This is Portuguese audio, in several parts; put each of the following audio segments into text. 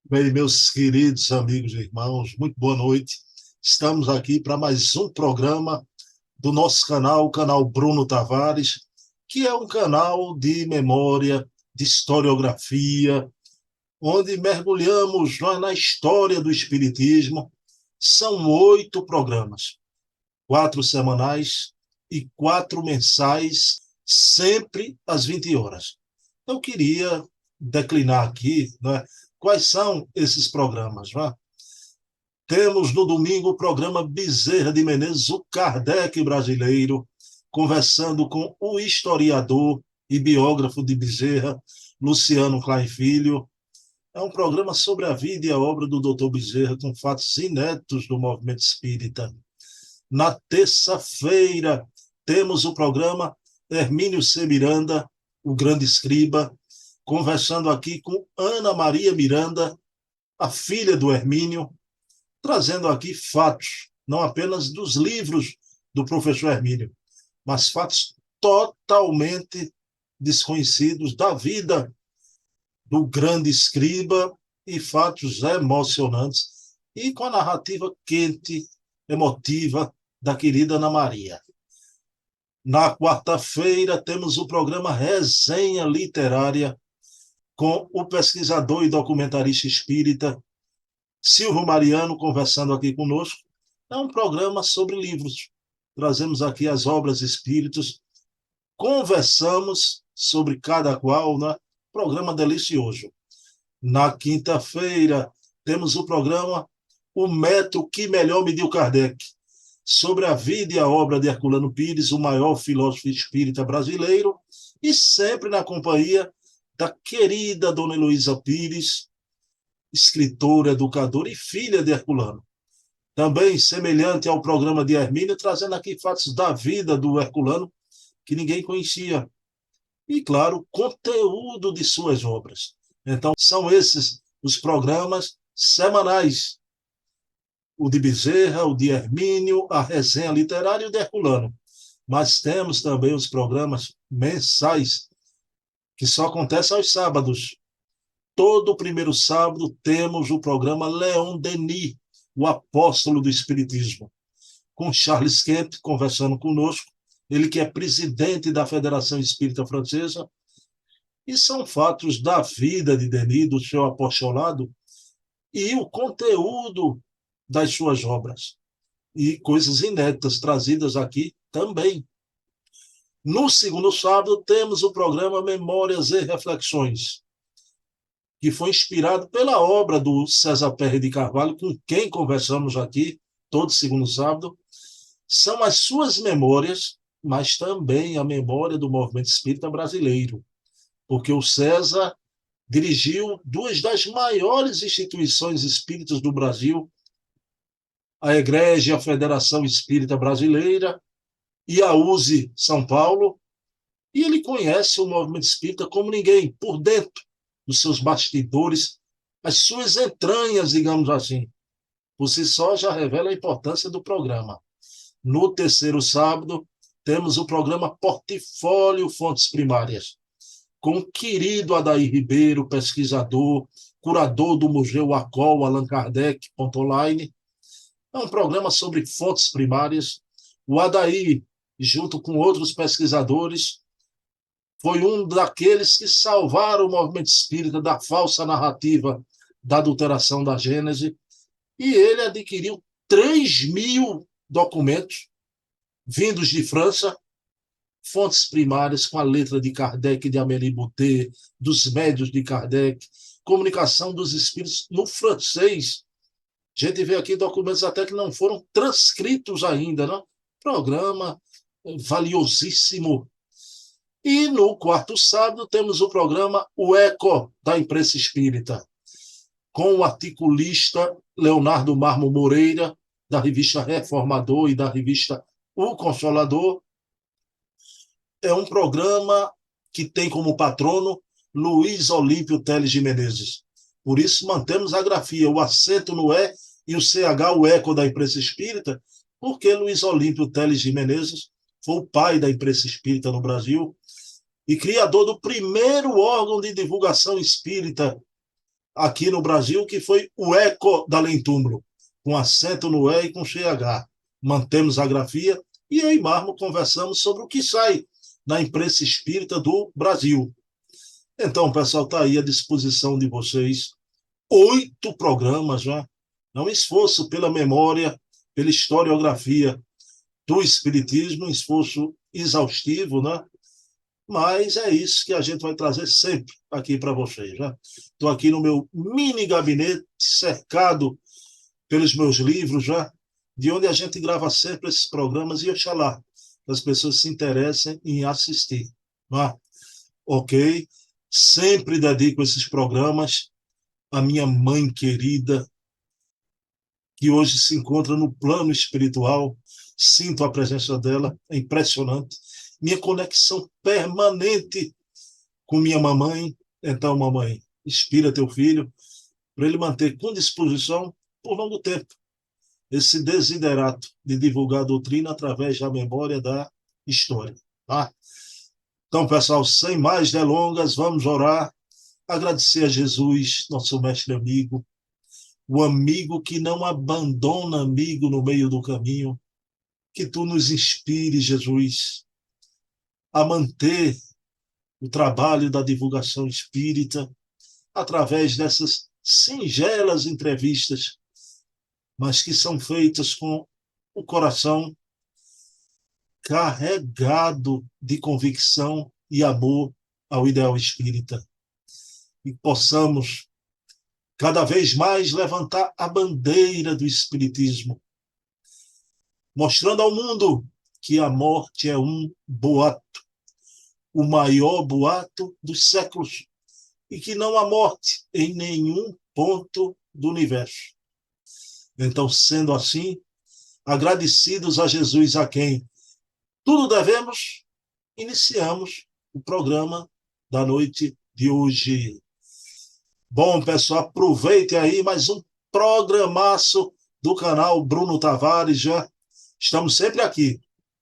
Bem, meus queridos amigos e irmãos, muito boa noite. Estamos aqui para mais um programa do nosso canal, o canal Bruno Tavares, que é um canal de memória, de historiografia, onde mergulhamos na história do Espiritismo. São 8 programas, 4 semanais e 4 mensais, sempre às 20 horas. Eu queria declinar aqui, né, quais são esses programas. Né? Temos no domingo o programa Bezerra de Menezes, o Kardec brasileiro, conversando com o historiador e biógrafo de Bezerra, Luciano Klein Filho. É um programa sobre a vida e a obra do Dr. Bezerra, com fatos inéditos do movimento espírita. Na terça-feira, temos o programa Hermínio C. Miranda, o grande escriba, conversando aqui com Ana Maria Miranda, a filha do Hermínio, trazendo aqui fatos, não apenas dos livros do professor Hermínio, mas fatos totalmente desconhecidos da vida do grande escriba e fatos emocionantes e com a narrativa quente, emotiva da querida Ana Maria. Na quarta-feira, temos o programa Resenha Literária com o pesquisador e documentarista espírita Silvio Mariano conversando aqui conosco. É um programa sobre livros. Trazemos aqui as obras espíritas, conversamos sobre cada qual, né? Programa delicioso. Na quinta-feira, temos o programa O Método que Melhor Mediu Kardec, sobre a vida e a obra de Herculano Pires, o maior filósofo espírita brasileiro, e sempre na companhia da querida Dona Heloísa Pires, escritora, educadora e filha de Herculano. Também semelhante ao programa de Hermínio, trazendo aqui fatos da vida do Herculano que ninguém conhecia. E, claro, conteúdo de suas obras. Então, são esses os programas semanais. O de Bezerra, o de Hermínio, a resenha literária e o de Herculano. Mas temos também os programas mensais, que só acontecem aos sábados. Todo primeiro sábado temos o programa Leon Denis, o apóstolo do Espiritismo, com Charles Kemp conversando conosco, ele que é presidente da Federação Espírita Francesa, e são fatos da vida de Denis, do seu apostolado, e o conteúdo das suas obras, e coisas inéditas trazidas aqui também. No segundo sábado, temos o programa Memórias e Reflexões, que foi inspirado pela obra do César Pérez de Carvalho, com quem conversamos aqui todo segundo sábado. São as suas memórias, mas também a memória do movimento espírita brasileiro, porque o César dirigiu duas das maiores instituições espíritas do Brasil, a Egreja e a Federação Espírita Brasileira e a USE São Paulo, e ele conhece o movimento espírita como ninguém, por dentro dos seus bastidores, as suas entranhas, digamos assim. Por si só já revela a importância do programa. No terceiro sábado, temos o programa Portfólio Fontes Primárias, com o querido Adair Ribeiro, pesquisador, curador do Museu Acol, Allan Kardec, online. É um programa sobre fontes primárias. O Adair, junto com outros pesquisadores, foi um daqueles que salvaram o movimento espírita da falsa narrativa da adulteração da Gênese, e ele adquiriu 3.000 documentos vindos de França, fontes primárias com a letra de Kardec, de Amélie Boutet, dos médios de Kardec, comunicação dos espíritos no francês. A gente vê aqui documentos até que não foram transcritos ainda, né? Programa valiosíssimo. E no quarto sábado temos o programa O Eco da Imprensa Espírita, com o articulista Leonardo Marmo Moreira, da revista Reformador e da revista O Consolador. É um programa que tem como patrono Luiz Olímpio Teles de Menezes. Por isso mantemos a grafia, o acento no E e o CH, o eco da imprensa espírita, porque Luiz Olímpio Teles de Menezes foi o pai da imprensa espírita no Brasil e criador do primeiro órgão de divulgação espírita aqui no Brasil, que foi o Eco da Lentúmulo, com acento no E e com CH. Mantemos a grafia e eu e Marmo conversamos sobre o que sai na imprensa espírita do Brasil. Então, pessoal, está aí à disposição de vocês 8 programas já. É um esforço pela memória, pela historiografia do Espiritismo, um esforço exaustivo, né? Mas é isso que a gente vai trazer sempre aqui para vocês. Né? Estou aqui no meu mini gabinete, cercado pelos meus livros, já, de onde a gente grava sempre esses programas e oxalá as pessoas se interessem em assistir. Né? Ok? Sempre dedico esses programas à minha mãe querida, que hoje se encontra no plano espiritual. Sinto a presença dela, é impressionante. Minha conexão permanente com minha mamãe. Então, mamãe, inspira teu filho para ele manter com disposição por longo tempo esse desiderato de divulgar a doutrina através da memória da história. Tá? Então, pessoal, sem mais delongas, vamos orar, agradecer a Jesus, nosso mestre amigo, o amigo que não abandona amigo no meio do caminho, que tu nos inspire, Jesus, a manter o trabalho da divulgação espírita através dessas singelas entrevistas, mas que são feitas com o coração carregado de convicção e amor ao ideal espírita. E possamos cada vez mais levantar a bandeira do espiritismo, mostrando ao mundo que a morte é um boato, o maior boato dos séculos, e que não há morte em nenhum ponto do universo. Então, sendo assim, agradecidos a Jesus, a quem tudo devemos, iniciamos o programa da noite de hoje. Bom, pessoal, aproveite aí mais um programaço do canal Bruno Tavares. Já estamos sempre aqui,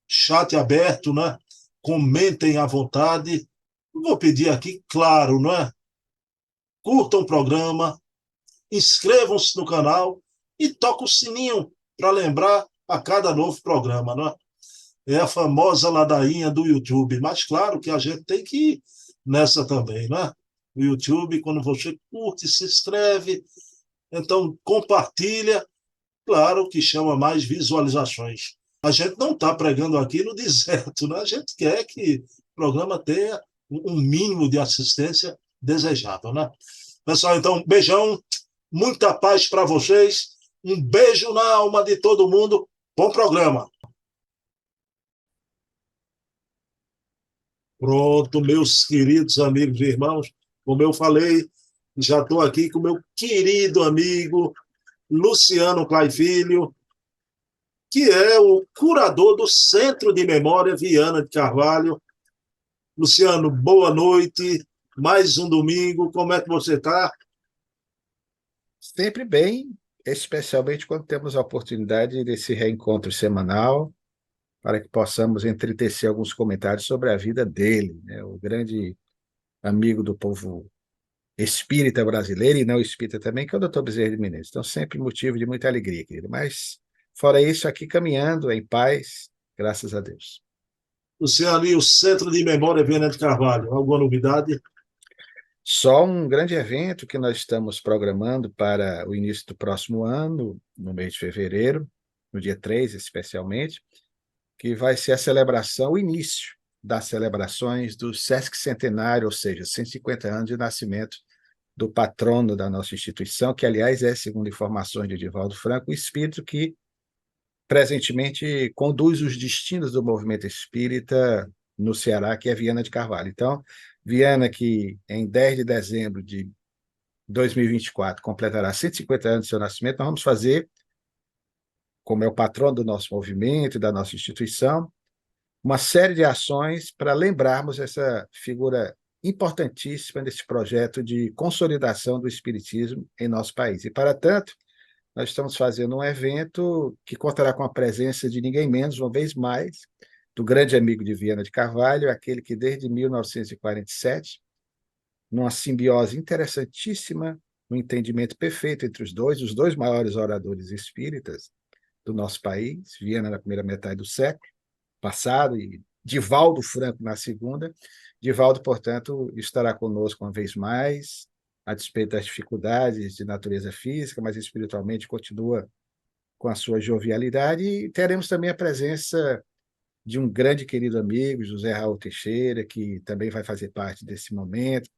chat aberto, né? Comentem à vontade. Vou pedir aqui, claro, não é? Curtam o programa, inscrevam-se no canal e toquem o sininho para lembrar a cada novo programa, não é? É a famosa ladainha do YouTube, mas claro que a gente tem que ir nessa também, né? O YouTube, quando você curte, se inscreve, então compartilha, claro que chama mais visualizações. A gente não está pregando aqui no deserto, né? A gente quer que o programa tenha um mínimo de assistência desejável, né? Pessoal, então, um beijão, muita paz para vocês, um beijo na alma de todo mundo, bom programa. Pronto, meus queridos amigos e irmãos, como eu falei, já estou aqui com meu querido amigo Luciano Clay Filho, que é o curador do Centro de Memória Viana de Carvalho. Luciano, boa noite, mais um domingo, como é que você está? Sempre bem, especialmente quando temos a oportunidade desse reencontro semanal, para que possamos enriquecer alguns comentários sobre a vida dele, né? O grande amigo do povo espírita brasileiro e não espírita também, que é o Dr. Bezerra de Menezes. Então, sempre motivo de muita alegria, querido. Mas, fora isso, aqui caminhando em paz, graças a Deus. Luciano, e o Centro de Memória Viana de Carvalho, alguma novidade? Só um grande evento que nós estamos programando para o início do próximo ano, no mês de fevereiro, no dia 3 especialmente, que vai ser a celebração, o início das celebrações do Sesc Centenário, ou seja, 150 anos de nascimento do patrono da nossa instituição, que, aliás, é, segundo informações de Divaldo Franco, o espírito que presentemente conduz os destinos do movimento espírita no Ceará, que é Viana de Carvalho. Então, Viana, que em 10 de dezembro de 2024 completará 150 anos do seu nascimento, nós vamos fazer, como é o patrono do nosso movimento e da nossa instituição, uma série de ações para lembrarmos essa figura importantíssima desse projeto de consolidação do espiritismo em nosso país. E, para tanto, nós estamos fazendo um evento que contará com a presença de ninguém menos, uma vez mais, do grande amigo de Viana de Carvalho, aquele que desde 1947, numa simbiose interessantíssima um entendimento perfeito entre os dois maiores oradores espíritas do nosso país, Viana na primeira metade do século passado e Divaldo Franco na segunda. Divaldo, portanto, estará conosco uma vez mais, a despeito das dificuldades de natureza física, mas espiritualmente continua com a sua jovialidade, e teremos também a presença de um grande querido amigo, José Raul Teixeira, que também vai fazer parte desse momento,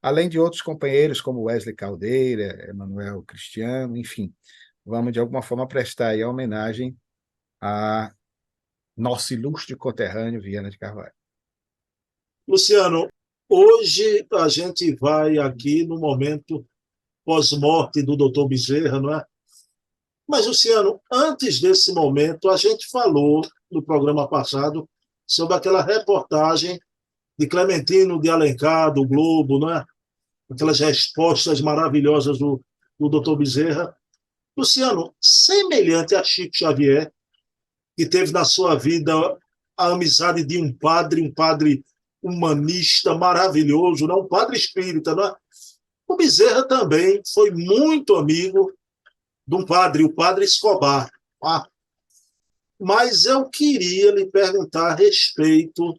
além de outros companheiros como Wesley Caldeira, Emanuel Cristiano, enfim, vamos de alguma forma prestar aí a homenagem a nosso ilustre conterrâneo Viana de Carvalho. Luciano, hoje a gente vai aqui no momento pós-morte do Dr. Bezerra, não é? Mas, Luciano, antes desse momento, a gente falou no programa passado sobre aquela reportagem de Clementino de Alencar, do Globo, não é? Aquelas respostas maravilhosas do Dr. Bezerra. Luciano, semelhante a Chico Xavier, que teve na sua vida a amizade de um padre humanista maravilhoso, não? Um padre espírita, não é? O Bezerra também foi muito amigo de um padre, o padre Escobar. Ah, mas eu queria lhe perguntar a respeito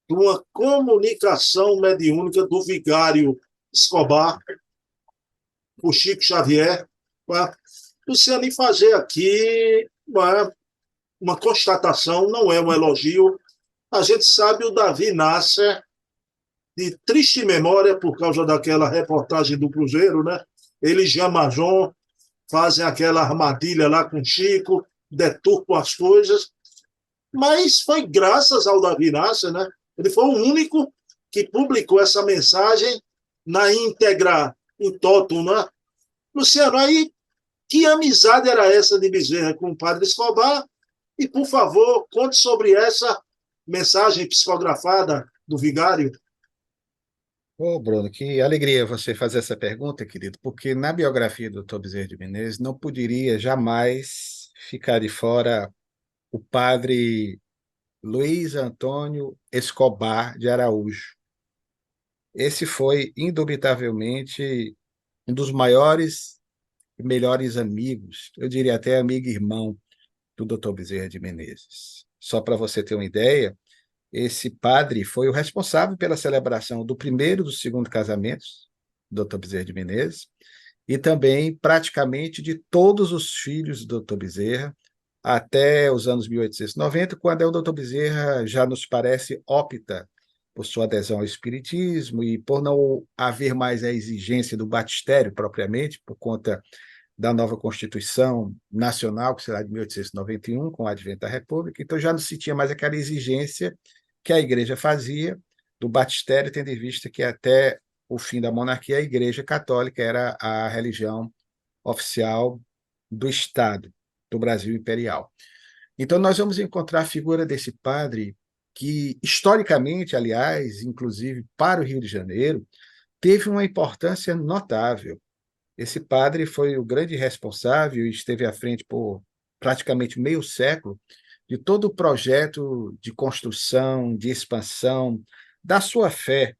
de uma comunicação mediúnica do vigário Escobar, o Chico Xavier. Ah, Luciano, e fazer aqui uma constatação, não é um elogio. A gente sabe o Davi Nasser, de triste memória por causa daquela reportagem do Cruzeiro, né? Ele e Jean Majon fazem aquela armadilha lá com Chico, deturpam as coisas, mas foi graças ao Davi Nasser, né? Ele foi o único que publicou essa mensagem na íntegra, em totum, né? Luciano, aí, que amizade era essa de Bezerra com o padre Escobar? E, por favor, conte sobre essa mensagem psicografada do vigário. Ô, Bruno, que alegria você fazer essa pergunta, querido, porque na biografia do Dr. Bezerra de Menezes não poderia jamais ficar de fora o padre Luiz Antônio Escobar de Araújo. Esse foi, indubitavelmente, um dos maiores e melhores amigos, eu diria até amigo irmão do Dr. Bezerra de Menezes. Só para você ter uma ideia, esse padre foi o responsável pela celebração do primeiro e do segundo casamentos do Dr. Bezerra de Menezes e também praticamente de todos os filhos do Dr. Bezerra até os anos 1890, quando o Dr. Bezerra já nos parece opta por sua adesão ao espiritismo e por não haver mais a exigência do batistério propriamente, por conta da nova Constituição Nacional, que será de 1891, com o advento da República. Então já não se tinha mais aquela exigência que a Igreja fazia do batistério, tendo em vista que até o fim da monarquia a Igreja Católica era a religião oficial do Estado, do Brasil Imperial. Então nós vamos encontrar a figura desse padre que, historicamente, aliás, inclusive para o Rio de Janeiro, teve uma importância notável. Esse padre foi o grande responsável e esteve à frente por praticamente meio século de todo o projeto de construção, de expansão da sua fé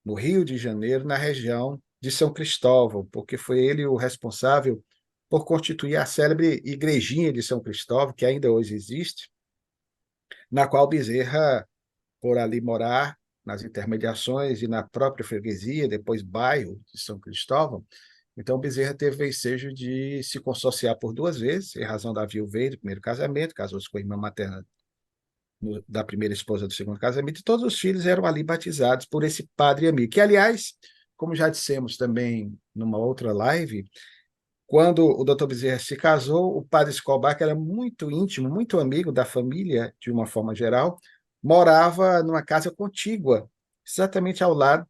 no Rio de Janeiro, na região de São Cristóvão, porque foi ele o responsável por constituir a célebre igrejinha de São Cristóvão, que ainda hoje existe, na qual Bezerra, por ali morar, nas intermediações e na própria freguesia, depois bairro de São Cristóvão. Então, Bezerra teve o ensejo de se consorciar por duas vezes, em razão da viuvez do primeiro casamento, casou-se com a irmã materna da primeira esposa do segundo casamento, e todos os filhos eram ali batizados por esse padre amigo, que, aliás, como já dissemos também numa outra live, quando o Dr. Bezerra se casou, o padre Escobar, que era muito íntimo, muito amigo da família, de uma forma geral, morava numa casa contígua, exatamente ao lado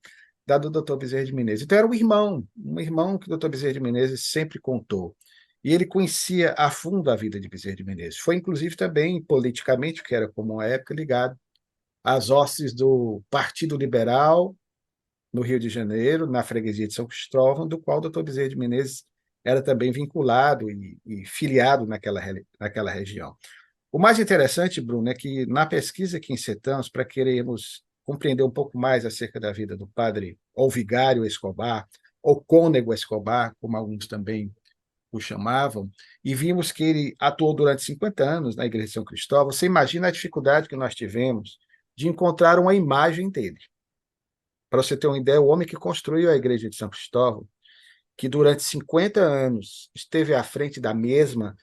da do Dr. Bezerra de Menezes. Então era um irmão que o Dr. Bezerra de Menezes sempre contou. E ele conhecia a fundo a vida de Bezerra de Menezes. Foi, inclusive, também politicamente, que era como uma época, ligado às hostes do Partido Liberal no Rio de Janeiro, na freguesia de São Cristóvão, do qual o Dr. Bezerra de Menezes era também vinculado e filiado naquela região. O mais interessante, Bruno, é que na pesquisa que incitamos para querermos compreender um pouco mais acerca da vida do padre ou vigário Escobar, ou Cônego Escobar, como alguns também o chamavam, e vimos que ele atuou durante 50 anos na Igreja de São Cristóvão. Você imagina a dificuldade que nós tivemos de encontrar uma imagem dele. Para você ter uma ideia, o homem que construiu a Igreja de São Cristóvão, que durante 50 anos esteve à frente da mesma,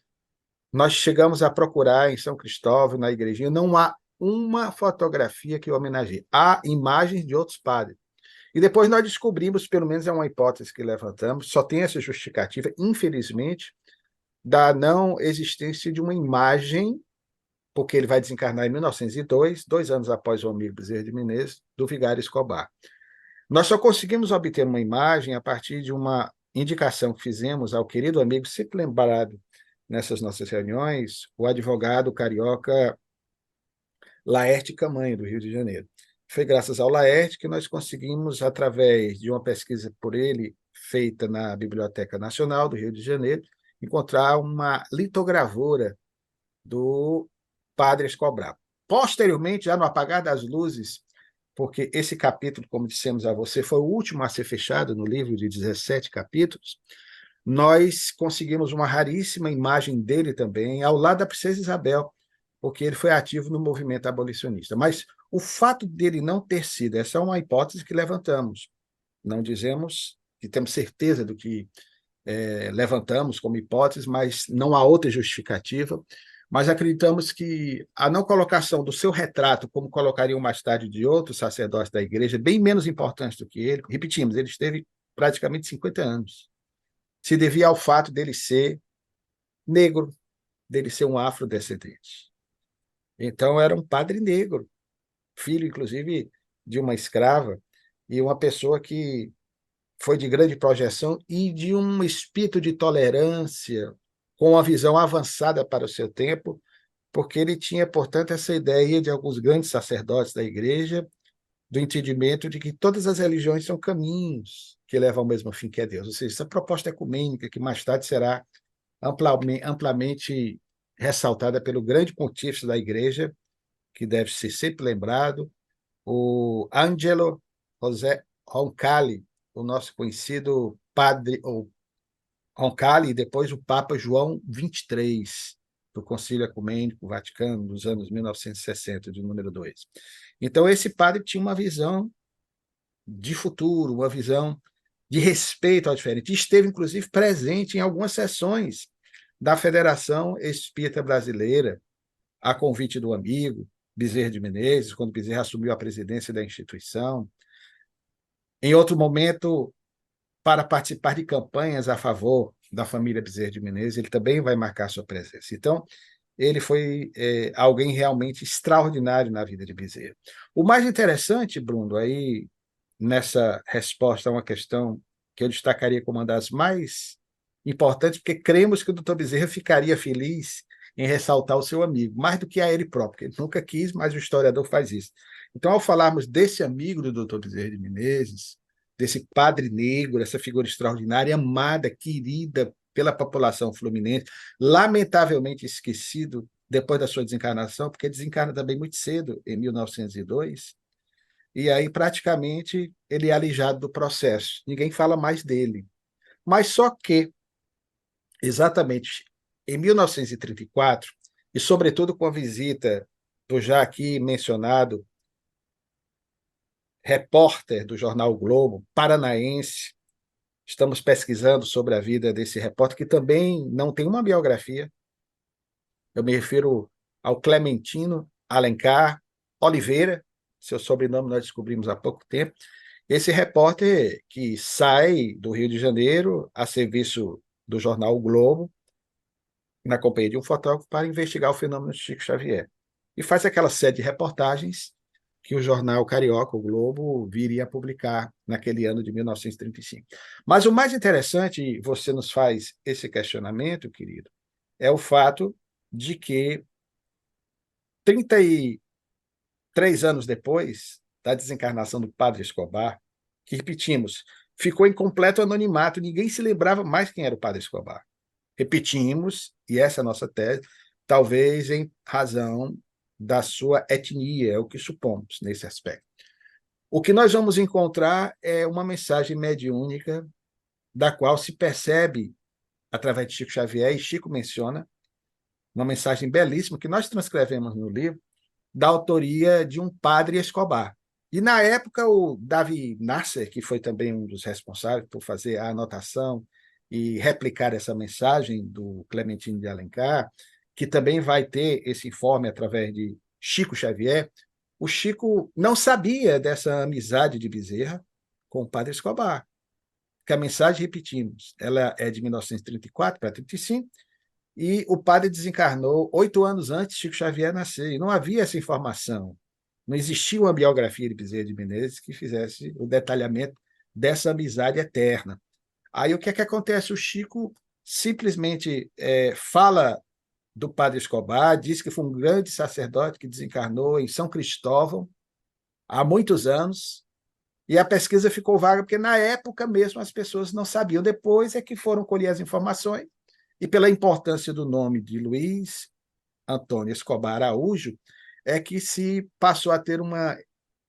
nós chegamos a procurar em São Cristóvão, na igrejinha, não há uma fotografia que homenageie. Há imagens de outros padres. E depois nós descobrimos, pelo menos é uma hipótese que levantamos, só tem essa justificativa, infelizmente, da não existência de uma imagem, porque ele vai desencarnar em 1902, 2 anos após o amigo Bezerra de Menezes, do Vigário Escobar. Nós só conseguimos obter uma imagem a partir de uma indicação que fizemos ao querido amigo, sempre lembrado nessas nossas reuniões, o advogado carioca Laerte Camanho, do Rio de Janeiro. Foi graças ao Laerte que nós conseguimos, através de uma pesquisa por ele, feita na Biblioteca Nacional do Rio de Janeiro, encontrar uma litogravura do Padre Escobar. Posteriormente, já no apagar das luzes, porque esse capítulo, como dissemos a você, foi o último a ser fechado no livro de 17 capítulos, nós conseguimos uma raríssima imagem dele também, ao lado da Princesa Isabel, porque ele foi ativo no movimento abolicionista. Mas o fato dele não ter sido, essa é uma hipótese que levantamos. Não dizemos que temos certeza do que levantamos como hipótese, mas não há outra justificativa. Mas acreditamos que a não colocação do seu retrato, como colocariam mais tarde de outros sacerdotes da igreja, bem menos importante do que ele, repetimos, ele esteve praticamente 50 anos, se devia ao fato dele ser negro, dele ser um afrodescendente. Então, era um padre negro, filho, inclusive, de uma escrava, e uma pessoa que foi de grande projeção e de um espírito de tolerância, com uma visão avançada para o seu tempo, porque ele tinha, portanto, essa ideia de alguns grandes sacerdotes da igreja, do entendimento de que todas as religiões são caminhos que levam ao mesmo fim que é Deus. Ou seja, essa proposta ecumênica, que mais tarde será amplamente ressaltada pelo grande pontífice da igreja, que deve ser sempre lembrado, o Angelo José Roncalli, o nosso conhecido padre, ou Roncalli, e depois o Papa João XXIII, do Concílio Ecumênico Vaticano, dos anos 1960, de número 2. Então, esse padre tinha uma visão de futuro, uma visão de respeito ao diferente. Esteve, inclusive, presente em algumas sessões da Federação Espírita Brasileira, a convite do amigo Bezerra de Menezes, quando Bezerra assumiu a presidência da instituição. Em outro momento, para participar de campanhas a favor da família Bezerra de Menezes, ele também vai marcar sua presença. Então, ele foi alguém realmente extraordinário na vida de Bezerra. O mais interessante, Bruno, aí nessa resposta a uma questão que eu destacaria como uma das mais importantes, porque cremos que o doutor Bezerra ficaria feliz em ressaltar o seu amigo, mais do que a ele próprio, porque ele nunca quis, mas o historiador faz isso. Então, ao falarmos desse amigo do doutor Bezerra de Menezes, desse padre negro, essa figura extraordinária, amada, querida pela população fluminense, lamentavelmente esquecido depois da sua desencarnação, porque desencarna também muito cedo, em 1902, e aí praticamente ele é alijado do processo. Ninguém fala mais dele. Mas só que, exatamente em 1934, e sobretudo com a visita do já aqui mencionado repórter do jornal o Globo, paranaense, estamos pesquisando sobre a vida desse repórter, que também não tem uma biografia. Eu me refiro ao Clementino Alencar Oliveira, seu sobrenome nós descobrimos há pouco tempo. Esse repórter que sai do Rio de Janeiro a serviço do jornal o Globo, na companhia de um fotógrafo, para investigar o fenômeno de Chico Xavier. E faz aquela série de reportagens que o jornal carioca, o Globo, viria a publicar naquele ano de 1935. Mas o mais interessante, você nos faz esse questionamento, querido, é o fato de que 33 anos depois da desencarnação do padre Escobar, que, repetimos, ficou em completo anonimato, ninguém se lembrava mais quem era o padre Escobar. Repetimos, e essa é a nossa tese, talvez em razão da sua etnia, é o que supomos nesse aspecto. O que nós vamos encontrar é uma mensagem mediúnica da qual se percebe, através de Chico Xavier, e Chico menciona, uma mensagem belíssima que nós transcrevemos no livro, da autoria de um padre Escobar. E, na época, o Davi Nasser, que foi também um dos responsáveis por fazer a anotação e replicar essa mensagem do Clementino de Alencar, que também vai ter esse informe através de Chico Xavier, o Chico não sabia dessa amizade de Bezerra com o padre Escobar, que a mensagem, repetimos, ela é de 1934 para 35, e o padre desencarnou 8 anos antes de Chico Xavier nascer, e não havia essa informação. Não existia uma biografia de Bezerra de Menezes que fizesse o detalhamento dessa amizade eterna. Aí o que é que acontece? O Chico simplesmente fala do padre Escobar, diz que foi um grande sacerdote que desencarnou em São Cristóvão há muitos anos, e a pesquisa ficou vaga porque, na época mesmo, as pessoas não sabiam. Depois é que foram colher as informações, e pela importância do nome de Luiz Antônio Escobar Araújo, é que se passou a ter uma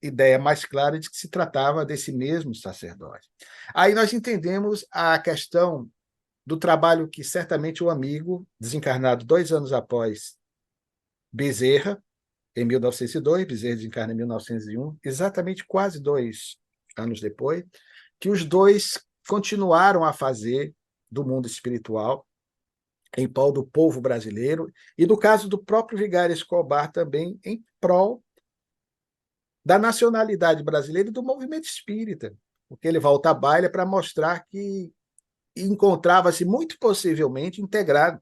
ideia mais clara de que se tratava desse mesmo sacerdote. Aí nós entendemos a questão do trabalho que certamente o amigo, desencarnado 2 anos após Bezerra, em 1902, Bezerra desencarna em 1901, exatamente quase 2 anos depois, que os dois continuaram a fazer do mundo espiritual em prol do povo brasileiro, e no caso do próprio Vigário Escobar também em prol da nacionalidade brasileira e do movimento espírita, porque ele volta à baila para mostrar que encontrava-se muito possivelmente integrado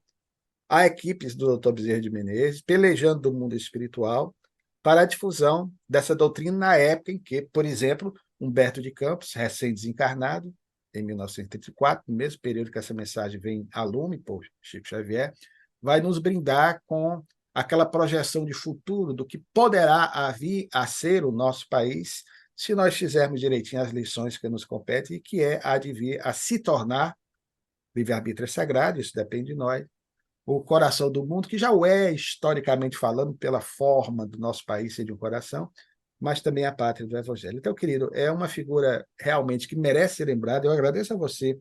a equipes do Dr. Bezerra de Menezes, pelejando do mundo espiritual para a difusão dessa doutrina na época em que, por exemplo, Humberto de Campos, recém-desencarnado, em 1934, no mesmo período que essa mensagem vem a lume por Chico Xavier, vai nos brindar com aquela projeção de futuro do que poderá vir a ser o nosso país se nós fizermos direitinho as lições que nos competem, e que é a de vir a se tornar, livre-arbítrio é sagrado, isso depende de nós, o coração do mundo, que já o é, historicamente falando, pela forma do nosso país ser de um coração, mas também a pátria do Evangelho. Então, querido, é uma figura realmente que merece ser lembrada. Eu agradeço a você,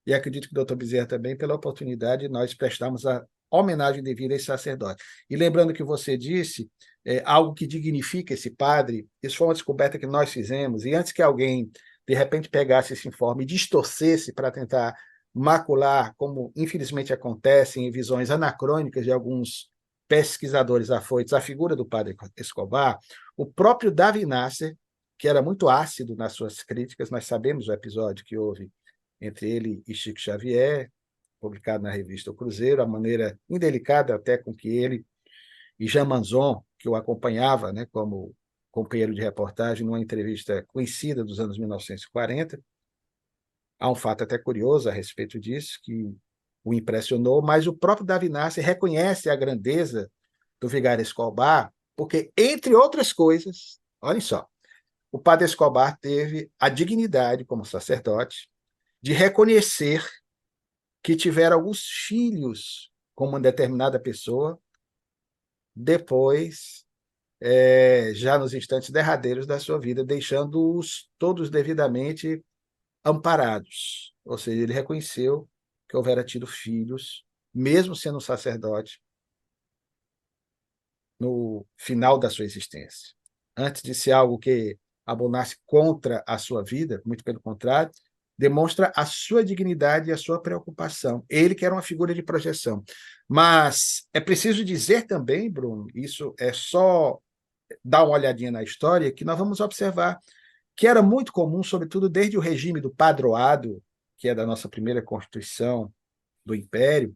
e acredito que o doutor Bezerra também, pela oportunidade de nós prestarmos a homenagem devida a esse sacerdote. E lembrando que você disse, algo que dignifica esse padre, isso foi uma descoberta que nós fizemos, e antes que alguém, de repente, pegasse esse informe e distorcesse para tentar macular, como infelizmente acontece em visões anacrônicas de alguns pesquisadores afoitos, a figura do padre Escobar, o próprio Davi Nasser, que era muito ácido nas suas críticas, nós sabemos o episódio que houve entre ele e Chico Xavier, publicado na revista O Cruzeiro, a maneira indelicada até com que ele e Jean Manzon, que o acompanhava, né, como companheiro de reportagem, numa entrevista conhecida dos anos 1940. Há um fato até curioso a respeito disso, que o impressionou, mas o próprio Davi Nasser reconhece a grandeza do Vigário Escobar, porque, entre outras coisas, olhem só, o padre Escobar teve a dignidade, como sacerdote, de reconhecer que tiveram alguns filhos com uma determinada pessoa, depois, já nos instantes derradeiros da sua vida, deixando-os todos devidamente amparados. Ou seja, ele reconheceu que houvera tido filhos, mesmo sendo um sacerdote, no final da sua existência. Antes de ser algo que abonasse contra a sua vida, muito pelo contrário, demonstra a sua dignidade e a sua preocupação. Ele que era uma figura de projeção. Mas é preciso dizer também, Bruno, isso é só dar uma olhadinha na história, que nós vamos observar que era muito comum, sobretudo desde o regime do padroado, que é da nossa primeira Constituição do Império,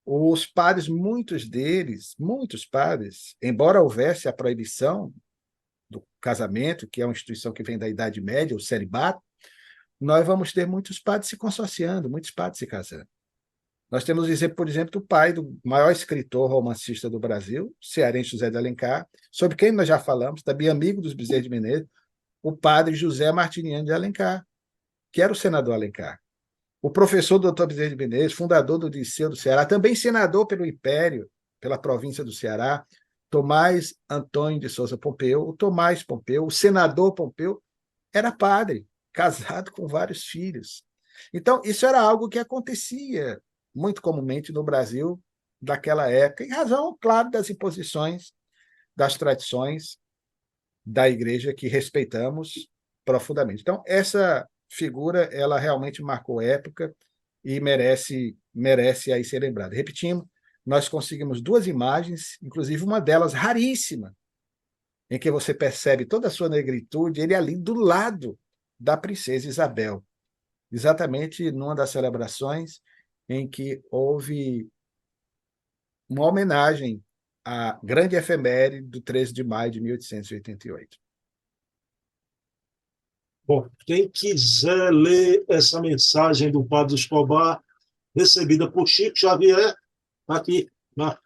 os padres, muitos padres, embora houvesse a proibição do casamento, que é uma instituição que vem da Idade Média, o celibato, nós vamos ter muitos padres se consorciando, muitos padres se casando. Nós temos o exemplo, por exemplo, do pai do maior escritor romancista do Brasil, cearense José de Alencar, sobre quem nós já falamos, também amigo dos Bezerra de Menezes, o padre José Martiniano de Alencar, que era o senador Alencar. O professor Dr. Bezerra de Menezes, fundador do Liceu do Ceará, também senador pelo Império, pela província do Ceará, Tomás Antônio de Souza Pompeu, o Tomás Pompeu, o senador Pompeu, era padre, casado com vários filhos. Então, isso era algo que acontecia muito comumente no Brasil daquela época, em razão, claro, das imposições, das tradições da igreja que respeitamos profundamente. Então, essa figura, ela realmente marcou época e merece aí ser lembrada. Repetindo, nós conseguimos duas imagens, inclusive uma delas raríssima, em que você percebe toda a sua negritude, ele ali do lado da princesa Isabel, exatamente numa das celebrações em que houve uma homenagem à grande efeméride do 13 de maio de 1888. Bom, quem quiser ler essa mensagem do Padre Escobar, recebida por Chico Xavier, aqui na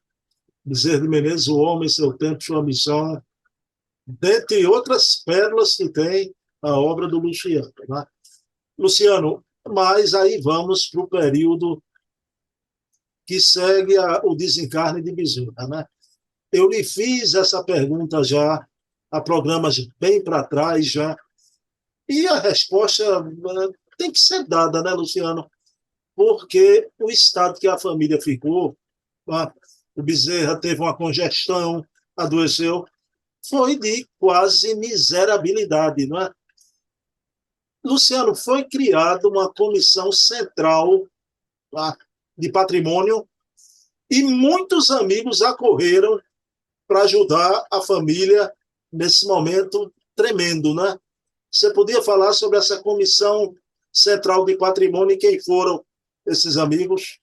Bezerra de Menezes, O Homem, Seu Tempo, Sua Missão, dentre outras pérolas que tem a obra do Luciano. Né? Luciano, mas aí vamos para o período que segue o desencarne de Bezerra. Né? Eu lhe fiz essa pergunta já há programas bem para trás, já, e a resposta tem que ser dada, né, Luciano? Porque o estado que a família ficou, né? O Bezerra teve uma congestão, adoeceu, foi de quase miserabilidade, não é? Luciano, foi criada uma comissão central, tá, de patrimônio e muitos amigos acorreram para ajudar a família nesse momento tremendo, né? Você podia falar sobre essa comissão central de patrimônio e quem foram esses amigos?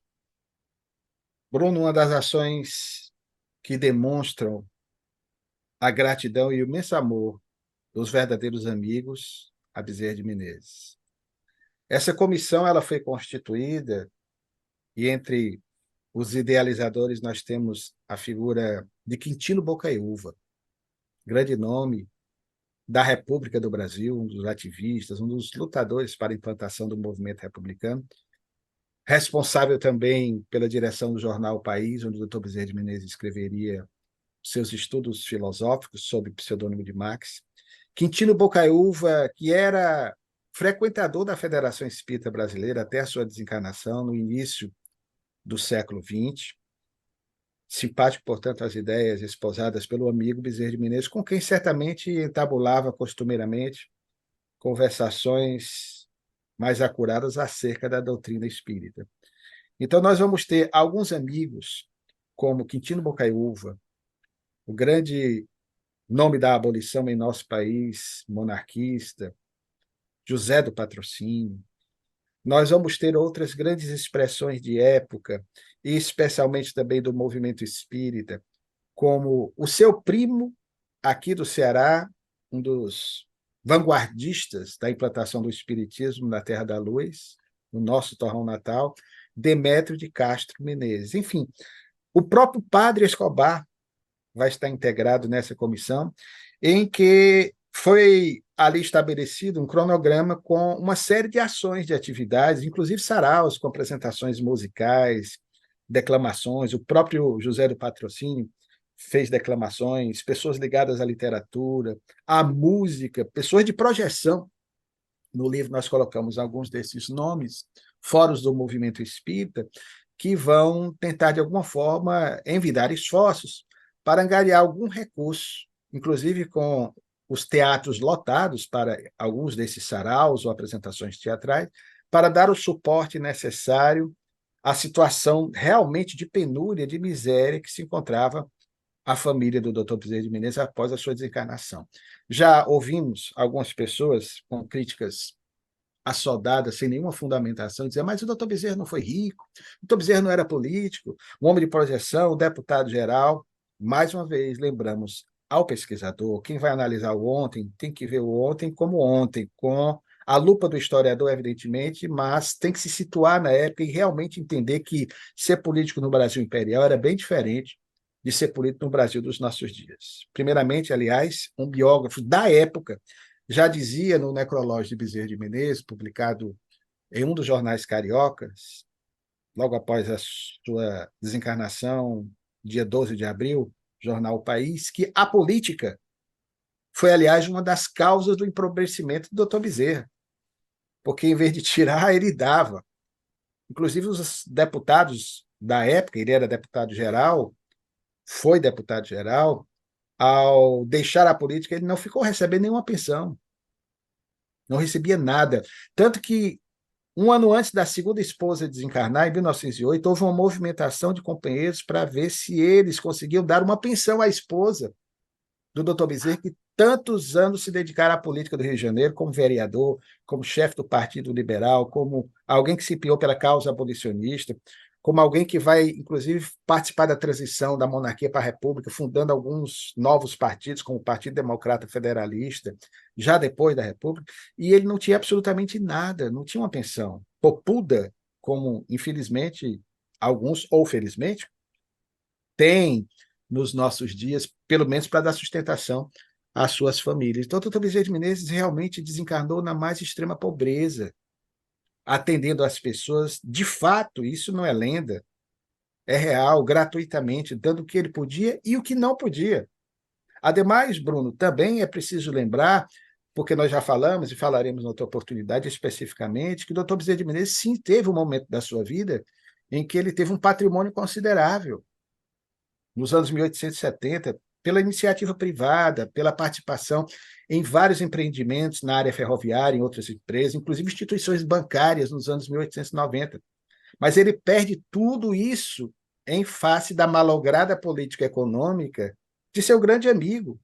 Bruno, uma das ações que demonstram a gratidão e o imenso amor dos verdadeiros amigos, a Bezerra de Menezes. Essa comissão ela foi constituída e entre os idealizadores nós temos a figura de Quintino Bocaiúva, grande nome da República do Brasil, um dos ativistas, um dos lutadores para a implantação do movimento republicano, responsável também pela direção do jornal O País, onde o Dr. Bezerra de Menezes escreveria seus estudos filosóficos sob o pseudônimo de Marx. Quintino Bocaiúva, que era frequentador da Federação Espírita Brasileira até a sua desencarnação, no início do século XX, simpático, portanto, às ideias esposadas pelo amigo Bezerra de Menezes, com quem certamente entabulava costumeiramente conversações mais acuradas acerca da doutrina espírita. Então, nós vamos ter alguns amigos, como Quintino Bocaiúva, o grande nome da abolição em nosso país, monarquista, José do Patrocínio. Nós vamos ter outras grandes expressões de época, e especialmente também do movimento espírita, como o seu primo, aqui do Ceará, um dos vanguardistas da implantação do espiritismo na Terra da Luz, no nosso torrão natal, Demétrio de Castro Menezes. Enfim, o próprio Padre Escobar vai estar integrado nessa comissão, em que foi ali estabelecido um cronograma com uma série de ações, de atividades, inclusive saraus, com apresentações musicais, declamações. O próprio José do Patrocínio fez declamações, pessoas ligadas à literatura, à música, pessoas de projeção. No livro nós colocamos alguns desses nomes, fóruns do movimento espírita, que vão tentar, de alguma forma, envidar esforços para angariar algum recurso, inclusive com os teatros lotados para alguns desses saraus ou apresentações teatrais, para dar o suporte necessário à situação realmente de penúria, de miséria que se encontrava a família do Dr. Bezerra de Menezes após a sua desencarnação. Já ouvimos algumas pessoas com críticas assodadas, sem nenhuma fundamentação, dizer, mas o doutor Bezerra não foi rico, o doutor Bezerra não era político, um homem de projeção, deputado-geral. Mais uma vez, lembramos ao pesquisador, quem vai analisar o ontem, tem que ver o ontem como ontem, com a lupa do historiador, evidentemente, mas tem que se situar na época e realmente entender que ser político no Brasil imperial era bem diferente de ser político no Brasil dos nossos dias. Primeiramente, aliás, um biógrafo da época já dizia no Necrológio de Bezerra de Menezes, publicado em um dos jornais cariocas, logo após a sua desencarnação, dia 12 de abril, jornal O País, que a política foi, aliás, uma das causas do empobrecimento do Dr. Bezerra. porque em vez de tirar, ele dava. Inclusive, os deputados da época, ele era deputado-geral, foi deputado-geral, ao deixar a política, ele não ficou recebendo nenhuma pensão, não recebia nada. Tanto que, um ano antes da segunda esposa desencarnar, em 1908, houve uma movimentação de companheiros para ver se eles conseguiam dar uma pensão à esposa do doutor Bezerra, que tantos anos se dedicaram à política do Rio de Janeiro, como vereador, como chefe do Partido Liberal, como alguém que se empenhou pela causa abolicionista, como alguém que vai, inclusive, participar da transição da monarquia para a república, fundando alguns novos partidos, como o Partido Democrata Federalista, já depois da república, e ele não tinha absolutamente nada, não tinha uma pensão. Popuda, como, infelizmente, alguns, ou felizmente, têm nos nossos dias, pelo menos para dar sustentação às suas famílias. Então, o doutor Bezerra de Menezes realmente desencarnou na mais extrema pobreza, atendendo as pessoas, de fato, isso não é lenda, é real, gratuitamente, dando o que ele podia e o que não podia. Ademais, Bruno, também é preciso lembrar, porque nós já falamos e falaremos em outra oportunidade especificamente, que o doutor Bezerra de Menezes sim teve um momento da sua vida em que ele teve um patrimônio considerável. Nos anos 1870, pela iniciativa privada, pela participação em vários empreendimentos na área ferroviária, em outras empresas, inclusive instituições bancárias nos anos 1890. Mas ele perde tudo isso em face da malograda política econômica de seu grande amigo,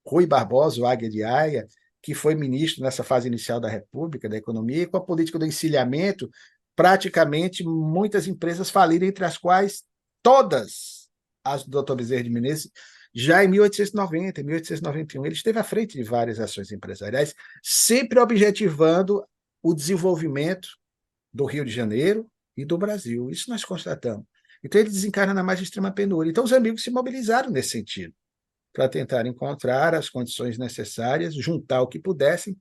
Rui Barbosa, o Águia de Aia, que foi ministro nessa fase inicial da República, da Economia, e com a política do encilhamento, praticamente muitas empresas faliram, entre as quais todas as do Dr. Bezerra de Menezes, já em 1890, em 1891. Ele esteve à frente de várias ações empresariais, sempre objetivando o desenvolvimento do Rio de Janeiro e do Brasil. Isso nós constatamos. Então, ele desencarna na mais extrema penúria. Então, os amigos se mobilizaram nesse sentido, para tentar encontrar as condições necessárias, juntar o que pudessem,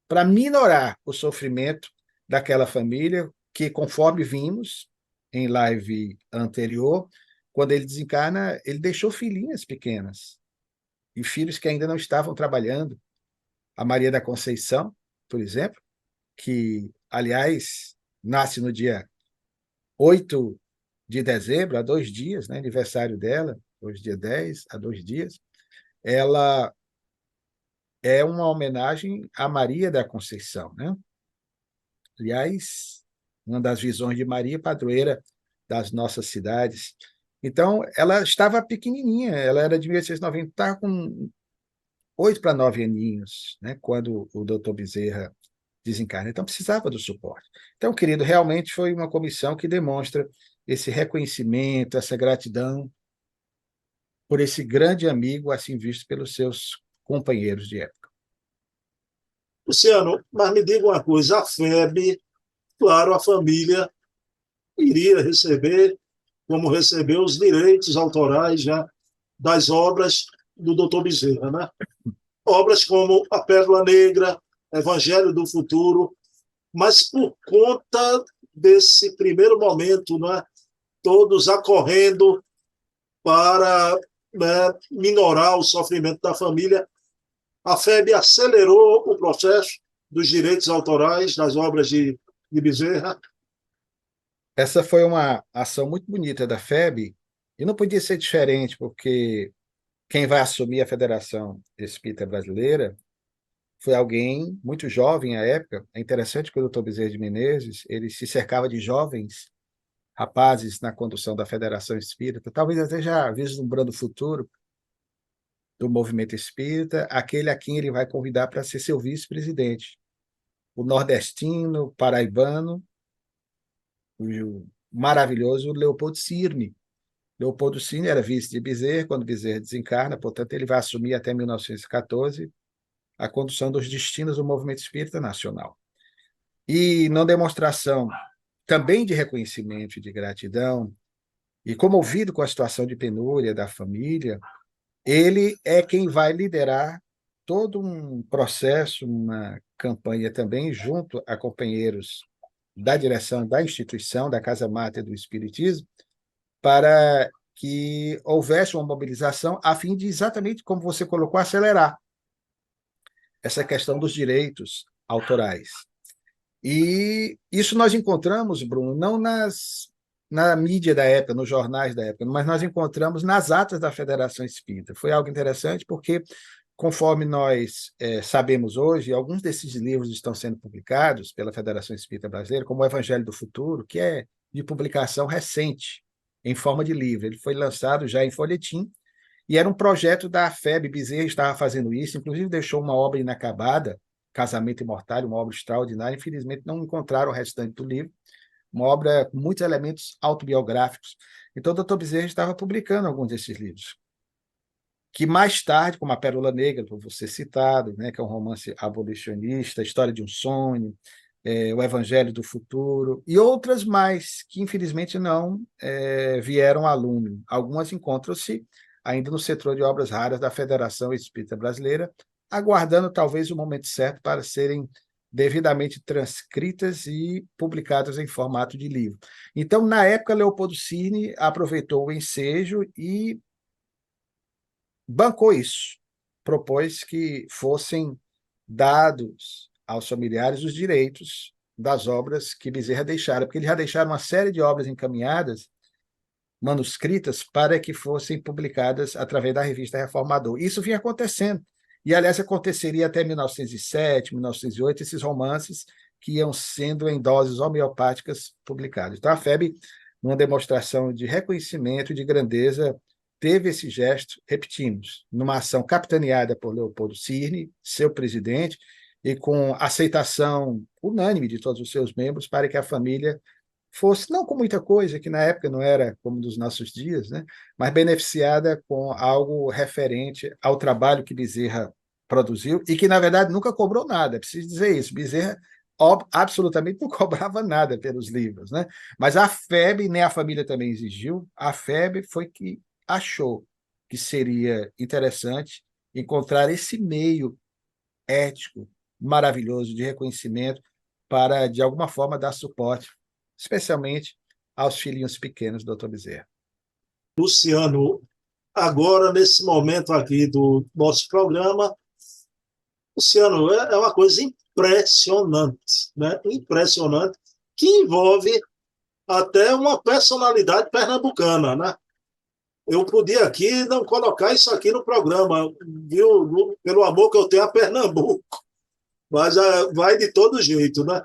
para minorar o sofrimento daquela família, que, conforme vimos em live anterior, quando ele desencarna, ele deixou filhinhas pequenas, e filhos que ainda não estavam trabalhando. A Maria da Conceição, por exemplo, que, aliás, nasce no dia 8 de dezembro, há 2 dias, né, aniversário dela, hoje dia 10, há 2 dias, ela é uma homenagem a Maria da Conceição, né? Aliás, uma das visões de Maria, padroeira das nossas cidades. Então, ela estava pequenininha, ela era de 1890, estava com 8 para 9 aninhos, né, quando o doutor Bezerra desencarna. Então, precisava do suporte. Então, querido, realmente foi uma comissão que demonstra esse reconhecimento, essa gratidão por esse grande amigo, assim visto pelos seus companheiros de época. Luciano, mas me diga uma coisa, a FEB, claro, a família iria receber, como recebeu os direitos autorais já das obras do Dr. Bezerra, né? Obras como A Pérola Negra, Evangelho do Futuro, mas por conta desse primeiro momento, né, todos acorrendo para, né, minorar o sofrimento da família, a FEB acelerou o processo dos direitos autorais das obras de Bezerra. Essa foi uma ação muito bonita da FEB, e não podia ser diferente, porque quem vai assumir a Federação Espírita Brasileira foi alguém muito jovem à época. É interessante que o doutor Bezerra de Menezes ele se cercava de jovens rapazes na condução da Federação Espírita, talvez até já vislumbrando o futuro do movimento espírita, aquele a quem ele vai convidar para ser seu vice-presidente. O nordestino, paraibano, o maravilhoso Leopoldo Cirne. Leopoldo Cirne era vice de Bezerra, quando Bezerra desencarna, portanto, ele vai assumir até 1914 a condução dos destinos do movimento espírita nacional. E, na demonstração também de reconhecimento e de gratidão, e comovido com a situação de penúria da família, ele é quem vai liderar todo um processo, uma campanha também, junto a companheiros da direção da instituição, da Casa Máter do Espiritismo, para que houvesse uma mobilização a fim de, exatamente como você colocou, acelerar essa questão dos direitos autorais. E isso nós encontramos, Bruno, não na mídia da época, nos jornais da época, mas nós encontramos nas atas da Federação Espírita. Foi algo interessante porque, conforme nós sabemos hoje, alguns desses livros estão sendo publicados pela Federação Espírita Brasileira, como o Evangelho do Futuro, que é de publicação recente, em forma de livro. Ele foi lançado já em folhetim, e era um projeto da FEB. Bezerra estava fazendo isso, inclusive deixou uma obra inacabada, Casamento Imortal, uma obra extraordinária. Infelizmente, não encontraram o restante do livro, uma obra com muitos elementos autobiográficos. Então, o doutor Bezerra estava publicando alguns desses livros, que mais tarde, como A Pérola Negra, por você citado, né, que é um romance abolicionista, A História de um Sonho, O Evangelho do Futuro, e outras mais, que infelizmente não vieram a lume. Algumas encontram-se ainda no setor de obras raras da Federação Espírita Brasileira, aguardando talvez o momento certo para serem devidamente transcritas e publicadas em formato de livro. Então, na época, Leopoldo Cirne aproveitou o ensejo e bancou isso, propôs que fossem dados aos familiares os direitos das obras que Bezerra deixara, porque ele já deixaram uma série de obras encaminhadas, manuscritas, para que fossem publicadas através da revista Reformador. Isso vinha acontecendo. E, aliás, aconteceria até 1907, 1908, esses romances que iam sendo em doses homeopáticas publicados. Então, a FEB, numa demonstração de reconhecimento e de grandeza, teve esse gesto, repetimos, numa ação capitaneada por Leopoldo Cirne, seu presidente, e com aceitação unânime de todos os seus membros para que a família fosse, não com muita coisa, que na época não era como dos nossos dias, né, mas beneficiada com algo referente ao trabalho que Bezerra produziu e que, na verdade, nunca cobrou nada. É preciso dizer isso. Bezerra absolutamente não cobrava nada pelos livros, né? Mas a FEB, nem a família também exigiu, a FEB foi que achou que seria interessante encontrar esse meio ético maravilhoso de reconhecimento para, de alguma forma, dar suporte, especialmente aos filhinhos pequenos do Dr. Bezerra. Luciano, agora, nesse momento aqui do nosso programa, Luciano, é uma coisa impressionante, né? Impressionante, que envolve até uma personalidade pernambucana, né? Eu podia aqui não colocar isso aqui no programa, viu? Pelo amor que eu tenho a Pernambuco, mas vai de todo jeito, né?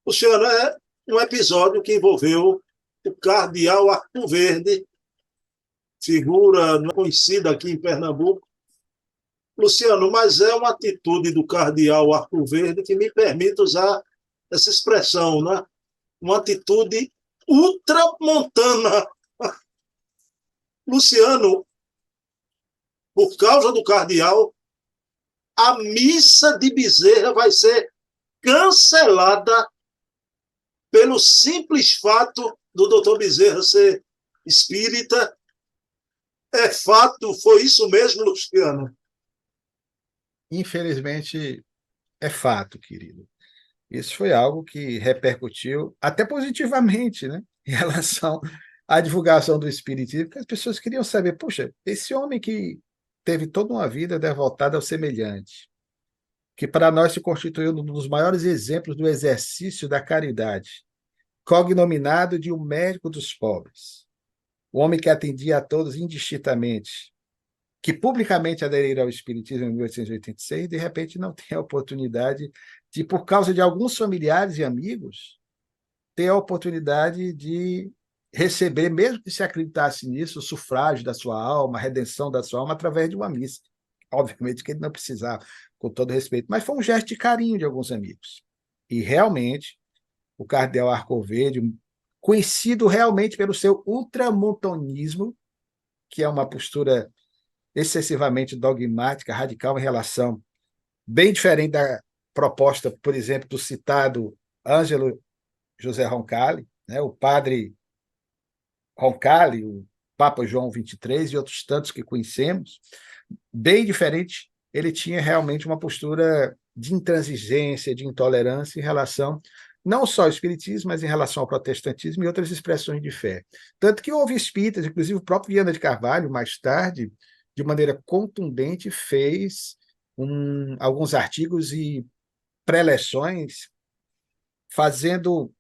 Luciano, é um episódio que envolveu o cardeal Arco Verde, figura conhecida aqui em Pernambuco. Luciano, mas é uma atitude do cardeal Arco Verde que me permite usar essa expressão, né? Uma atitude ultramontana. Luciano, por causa do cardeal, a missa de Bezerra vai ser cancelada pelo simples fato do doutor Bezerra ser espírita. É fato, foi isso mesmo, Luciano? Infelizmente, é fato, querido. Isso foi algo que repercutiu até positivamente, né, em relação à divulgação do espiritismo, porque as pessoas queriam saber, puxa, esse homem que teve toda uma vida devotada ao semelhante, que para nós se constituiu um dos maiores exemplos do exercício da caridade, cognominado de um médico dos pobres, o homem que atendia a todos indistintamente, que publicamente aderiram ao Espiritismo em 1886, de repente não tem a oportunidade de, por causa de alguns familiares e amigos, ter a oportunidade de receber, mesmo que se acreditasse nisso, o sufrágio da sua alma, a redenção da sua alma, através de uma missa. Obviamente que ele não precisava, com todo respeito, mas foi um gesto de carinho de alguns amigos. E realmente, o cardeal Arcoverde, conhecido realmente pelo seu ultramontonismo, que é uma postura excessivamente dogmática, radical em relação, bem diferente da proposta, por exemplo, do citado Ângelo José Roncalli, né, o padre Roncalli, o Papa João XXIII e outros tantos que conhecemos, bem diferente, ele tinha realmente uma postura de intransigência, de intolerância em relação não só ao espiritismo, mas em relação ao protestantismo e outras expressões de fé. Tanto que houve espíritas, inclusive o próprio Viana de Carvalho, mais tarde, de maneira contundente, fez alguns artigos e preleções fazendo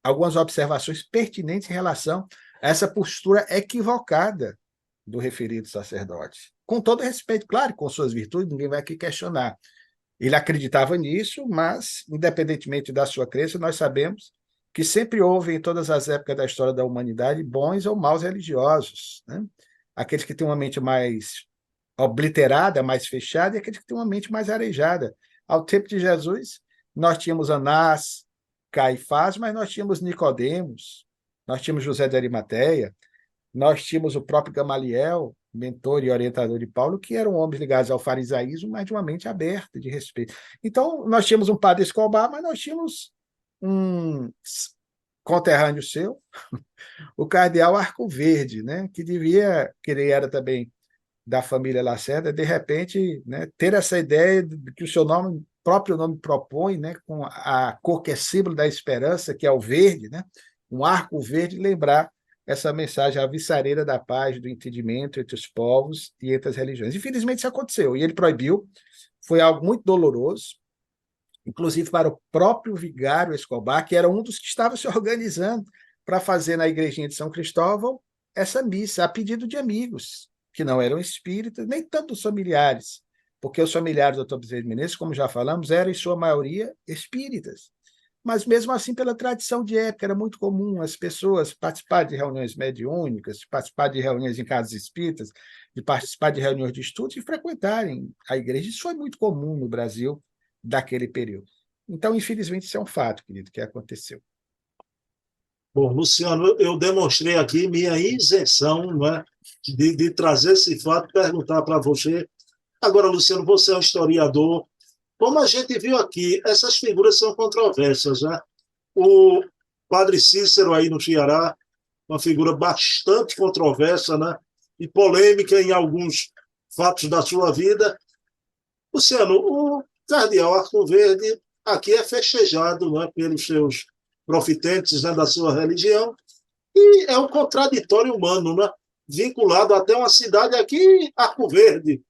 algumas observações pertinentes em relação a essa postura equivocada do referido sacerdote. Com todo respeito, claro, com suas virtudes, ninguém vai aqui questionar. Ele acreditava nisso, mas, independentemente da sua crença, nós sabemos que sempre houve, em todas as épocas da história da humanidade, bons ou maus religiosos, né? Aqueles que têm uma mente mais obliterada, mais fechada, e aqueles que têm uma mente mais arejada. Ao tempo de Jesus, nós tínhamos Anás, Caifás, mas nós tínhamos Nicodemos, nós tínhamos José de Arimateia, nós tínhamos o próprio Gamaliel, mentor e orientador de Paulo, que eram homens ligados ao farisaísmo, mas de uma mente aberta, de respeito. Então, nós tínhamos um padre Escobar, mas nós tínhamos um conterrâneo seu, o cardeal Arco Verde, né, que devia, que ele era também da família Lacerda, de repente, né, ter essa ideia de que o seu nome, próprio nome propõe, né, com a cor que é símbolo da esperança, que é o verde, né, um arco verde, lembrar essa mensagem alvissareira da paz, do entendimento entre os povos e entre as religiões. Infelizmente, isso aconteceu, e ele proibiu, foi algo muito doloroso, inclusive para o próprio vigário Escobar, que era um dos que estava se organizando para fazer na igrejinha de São Cristóvão essa missa, a pedido de amigos, que não eram espíritas, nem tanto os familiares, porque os familiares do Dr. Bezerra de Menezes, como já falamos, eram, em sua maioria, espíritas. Mas, mesmo assim, pela tradição de época, era muito comum as pessoas participarem de reuniões mediúnicas, de participar de reuniões em casas espíritas, de participar de reuniões de estudos e frequentarem a igreja. Isso foi muito comum no Brasil daquele período. Então, infelizmente, isso é um fato, querido, que aconteceu. Bom, Luciano, eu demonstrei aqui minha isenção, não é, de trazer esse fato e perguntar para você. Agora, Luciano, você é um historiador. Como a gente viu aqui, essas figuras são controversas, né? O padre Cícero aí no Ceará, uma figura bastante controversa, né? E polêmica em alguns fatos da sua vida. Luciano, o cardeal Arco Verde aqui é festejado, né, pelos seus profitentes, né, da sua religião, e é um contraditório humano, né? Vinculado até uma cidade aqui, Arco Verde,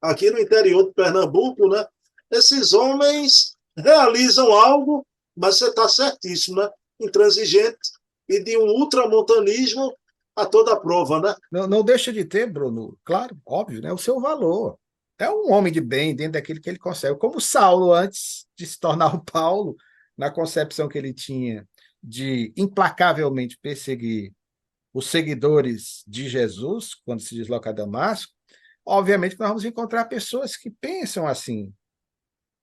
aqui no interior de Pernambuco, né? Esses homens realizam algo, mas você está certíssimo, né? Intransigente e de um ultramontanismo a toda prova, né? Não, não deixa de ter, Bruno, claro, óbvio, né, o seu valor. É um homem de bem dentro daquilo que ele consegue. Como Saulo, antes de se tornar o Paulo, na concepção que ele tinha de implacavelmente perseguir os seguidores de Jesus, quando se desloca a Damasco, obviamente que nós vamos encontrar pessoas que pensam assim.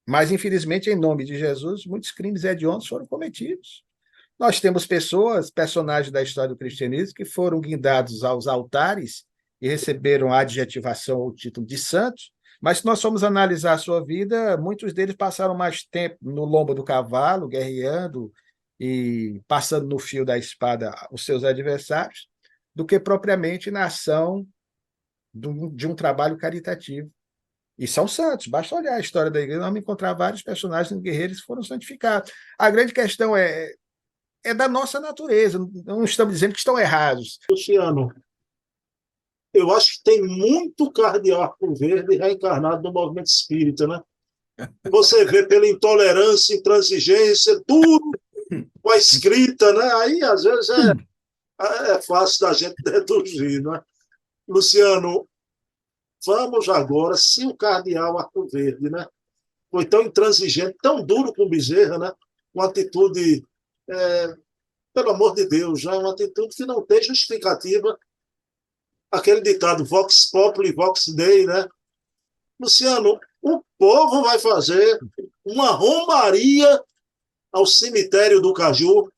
Mas, infelizmente, em nome de Jesus, muitos crimes hediondos foram cometidos. Nós temos pessoas, personagens da história do cristianismo, que foram guindados aos altares e receberam a adjetivação ou título de santos, mas se nós formos analisar a sua vida, muitos deles passaram mais tempo no lombo do cavalo, guerreando e passando no fio da espada os seus adversários, do que propriamente na ação de um trabalho caritativo. E são santos, basta olhar a história da igreja, nós vamos encontrar vários personagens guerreiros que foram santificados. A grande questão é da nossa natureza, não estamos dizendo que estão errados. Luciano, eu acho que tem muito cardeal Arco Verde reencarnado no movimento espírita, né? Você vê pela intolerância, intransigência, tudo com a escrita, né? Aí, às vezes, é fácil da gente deduzir, né? Luciano, vamos agora, se o cardeal Arco Verde, né, foi tão intransigente, tão duro com Bezerra, né, uma atitude, pelo amor de Deus, já uma atitude que não tem justificativa, aquele ditado Vox Populi, Vox Dei, né? Luciano, o povo vai fazer uma romaria ao cemitério do Caju.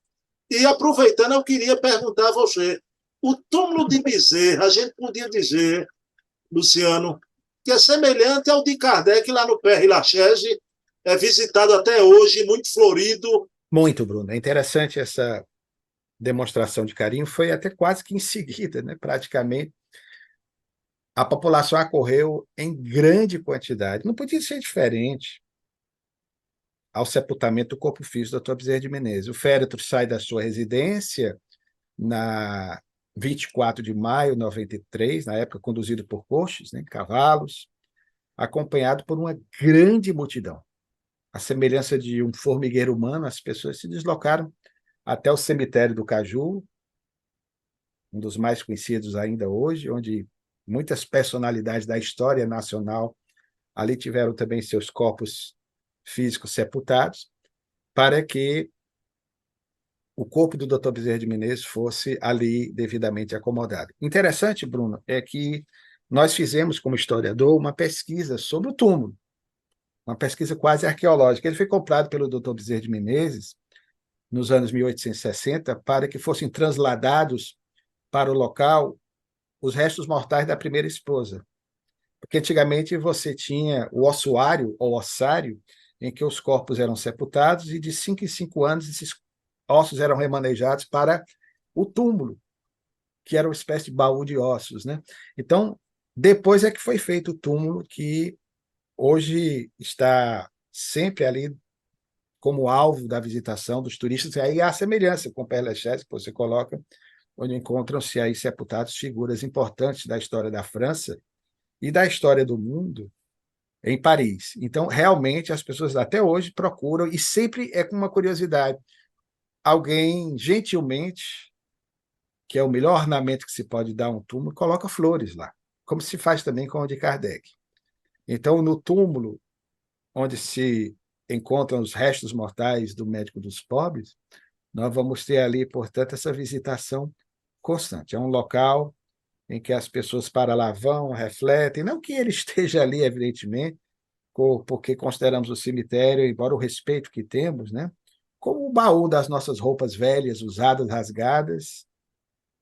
E aproveitando, eu queria perguntar a você: o túmulo de Bezerra, a gente podia dizer, Luciano, que é semelhante ao de Kardec lá no Père Lachaise, é visitado até hoje, muito florido. Muito, Bruno. É interessante essa demonstração de carinho, foi até quase que em seguida, né? Praticamente. A população acorreu em grande quantidade. Não podia ser diferente ao sepultamento do corpo físico do Dr. Bezerra de Menezes. O féretro sai da sua residência na 24 de maio de 93, na época conduzido por coches, né, cavalos, acompanhado por uma grande multidão. à semelhança de um formigueiro humano, as pessoas se deslocaram até o cemitério do Caju, um dos mais conhecidos ainda hoje, onde muitas personalidades da história nacional ali tiveram também seus corpos físicos sepultados, para que o corpo do Dr. Bezerra de Menezes fosse ali devidamente acomodado. Interessante, Bruno, é que nós fizemos, como historiador, uma pesquisa sobre o túmulo, uma pesquisa quase arqueológica. Ele foi comprado pelo Dr. Bezerra de Menezes nos anos 1860 para que fossem transladados para o local os restos mortais da primeira esposa. Porque antigamente você tinha o ossuário ou ossário, em que os corpos eram sepultados, e de 5 em 5 anos esses ossos eram remanejados para o túmulo, que era uma espécie de baú de ossos, né? Então, depois é que foi feito o túmulo, que hoje está sempre ali como alvo da visitação dos turistas. E aí há semelhança com o Père Lachaise, que você coloca, onde encontram-se aí sepultados figuras importantes da história da França e da história do mundo em Paris. Então, realmente, as pessoas até hoje procuram, e sempre é com uma curiosidade. Alguém, gentilmente, que é o melhor ornamento que se pode dar a um túmulo, coloca flores lá, como se faz também com o de Kardec. Então, no túmulo, onde se encontram os restos mortais do médico dos pobres, nós vamos ter ali, portanto, essa visitação constante. É um local em que as pessoas para lá vão, refletem, não que ele esteja ali, evidentemente, porque consideramos o cemitério, embora o respeito que temos, né, como o baú das nossas roupas velhas, usadas, rasgadas,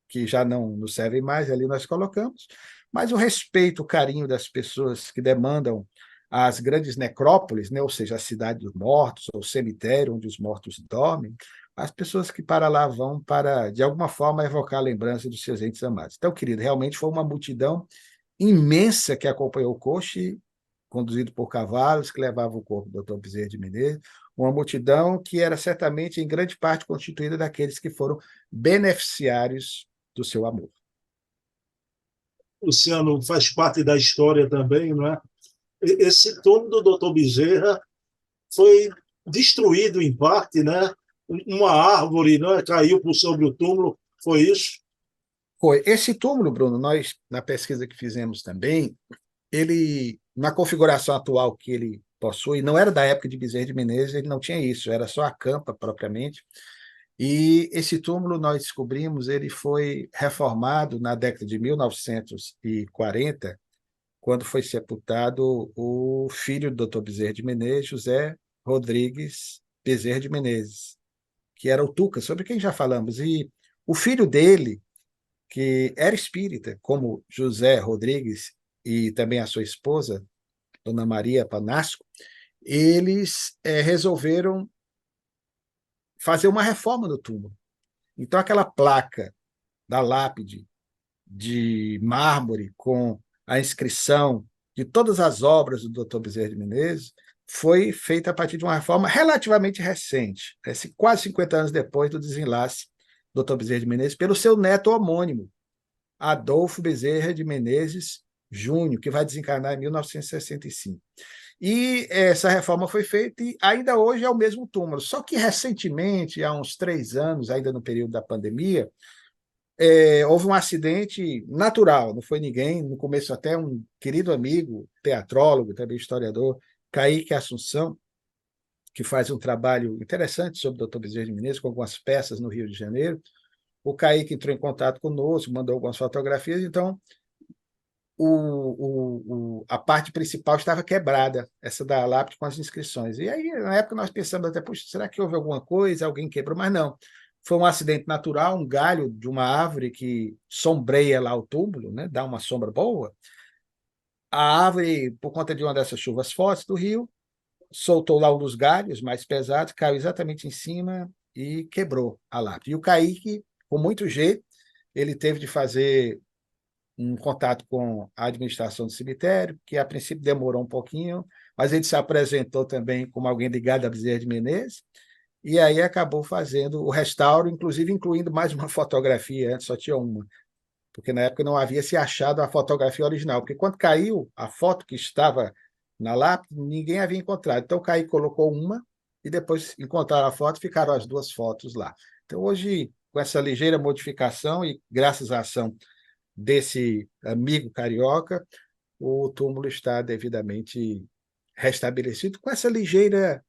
que já não nos servem mais, ali nós colocamos, mas o respeito, o carinho das pessoas que demandam as grandes necrópolis, né, ou seja, a cidade dos mortos, ou o cemitério onde os mortos dormem, as pessoas que para lá vão para, de alguma forma, evocar a lembrança dos seus entes amados. Então, querido, realmente foi uma multidão imensa que acompanhou o coche, conduzido por cavalos, que levavam o corpo do Dr. Bezerra de Menezes, uma multidão que era certamente, em grande parte, constituída daqueles que foram beneficiários do seu amor. Luciano, faz parte da história também, não é? Esse túmulo do Dr. Bezerra foi destruído em parte, né? Uma árvore, né, caiu por sobre o túmulo, foi isso? Foi. Esse túmulo, Bruno, nós, na pesquisa que fizemos também, ele, na configuração atual que ele possui, não era da época de Bezerra de Menezes, ele não tinha isso, era só a campa propriamente. E esse túmulo, nós descobrimos, ele foi reformado na década de 1940, quando foi sepultado o filho do Dr. Bezerra de Menezes, José Rodrigues Bezerra de Menezes, que era o Tuca, sobre quem já falamos. E o filho dele, que era espírita, como José Rodrigues e também a sua esposa, Dona Maria Panasco, eles resolveram fazer uma reforma no túmulo. Então, aquela placa da lápide de mármore com a inscrição de todas as obras do Dr. Bezerra de Menezes foi feita a partir de uma reforma relativamente recente, quase 50 anos depois do desenlace do Dr. Bezerra de Menezes, pelo seu neto homônimo, Adolfo Bezerra de Menezes Júnior, que vai desencarnar em 1965. E essa reforma foi feita e ainda hoje é o mesmo túmulo. Só que recentemente, há uns 3 anos, ainda no período da pandemia, houve um acidente natural, não foi ninguém, no começo até um querido amigo, teatrólogo, também historiador, Kaique Assunção, que faz um trabalho interessante sobre o Dr. Bezerra de Menezes, com algumas peças no Rio de Janeiro. O Kaique entrou em contato conosco, mandou algumas fotografias, então a parte principal estava quebrada, essa da lápide com as inscrições. E aí, na época, nós pensamos até, poxa, será que houve alguma coisa? Alguém quebrou? Mas não. Foi um acidente natural, um galho de uma árvore que sombreia lá o túmulo, né? Dá uma sombra boa. A árvore, por conta de uma dessas chuvas fortes do rio, soltou lá um dos galhos mais pesados, caiu exatamente em cima e quebrou a lápide. E o Kaique, com muito jeito, ele teve de fazer um contato com a administração do cemitério, que a princípio demorou um pouquinho, mas ele se apresentou também como alguém ligado a Bezerra de Menezes, e aí acabou fazendo o restauro, inclusive incluindo mais uma fotografia, antes só tinha uma, porque na época não havia se achado a fotografia original, porque quando caiu, a foto que estava na lápide, ninguém havia encontrado. Então, o Kaique colocou uma e depois encontraram a foto, ficaram as duas fotos lá. Então, hoje, com essa ligeira modificação e graças à ação desse amigo carioca, o túmulo está devidamente restabelecido, com essa ligeira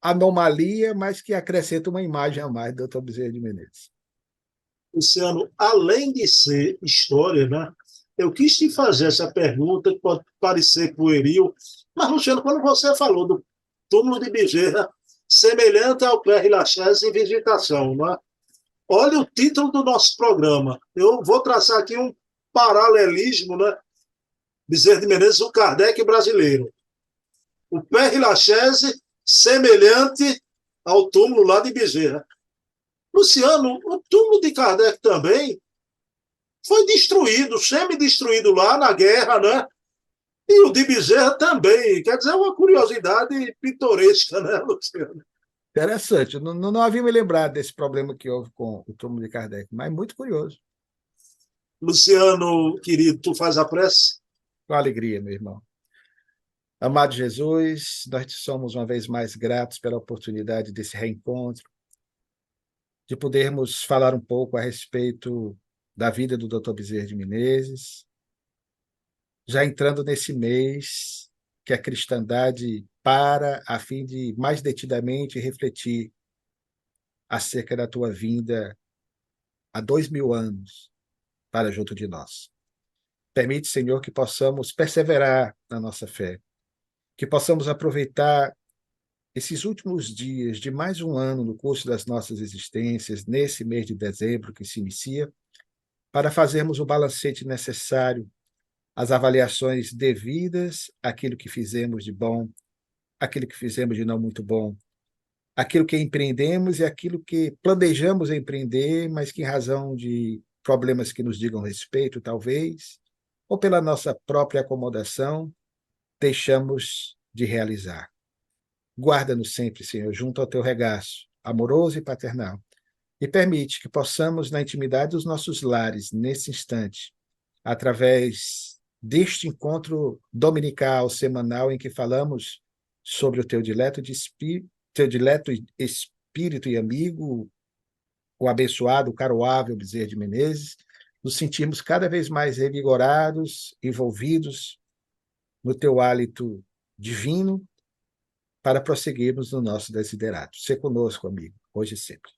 anomalia, mas que acrescenta uma imagem a mais do Dr. Bezerra de Menezes. Luciano, além de ser história, né? Eu quis te fazer essa pergunta, que pode parecer pueril, mas, Luciano, quando você falou do túmulo de Bezerra, semelhante ao Père Lachaise em visitação, né? Olha o título do nosso programa. Eu vou traçar aqui um paralelismo, né? Bezerra de Menezes, o Kardec brasileiro. O Père Lachaise, semelhante ao túmulo lá de Bezerra. Luciano, o túmulo de Kardec também foi destruído, semi-destruído lá na guerra, né? E o de Bezerra também. Quer dizer, é uma curiosidade pitoresca, né, Luciano? Interessante. Não havia me lembrado desse problema que houve com o túmulo de Kardec, mas muito curioso. Luciano, querido, tu faz a prece? Com alegria, meu irmão. Amado Jesus, nós te somos uma vez mais gratos pela oportunidade desse reencontro, de podermos falar um pouco a respeito da vida do Dr. Bezerra de Menezes, já entrando nesse mês que a cristandade para a fim de mais detidamente refletir acerca da tua vinda há 2000 anos para junto de nós. Permite, Senhor, que possamos perseverar na nossa fé, que possamos aproveitar esses últimos dias de mais um ano no curso das nossas existências, nesse mês de dezembro que se inicia, para fazermos o balancete necessário, as avaliações devidas àquilo que fizemos de bom, aquilo que fizemos de não muito bom, aquilo que empreendemos e aquilo que planejamos empreender, mas que em razão de problemas que nos digam respeito, talvez, ou pela nossa própria acomodação, deixamos de realizar. Guarda-nos sempre, Senhor, junto ao teu regaço, amoroso e paternal, e permite que possamos, na intimidade dos nossos lares, nesse instante, através deste encontro dominical, semanal, em que falamos sobre o teu dileto espírito e amigo, o abençoado, o caroável Bezerra de Menezes, nos sentimos cada vez mais revigorados, envolvidos no teu hálito divino, para prosseguirmos no nosso desiderato. Sê conosco, amigo, hoje e sempre.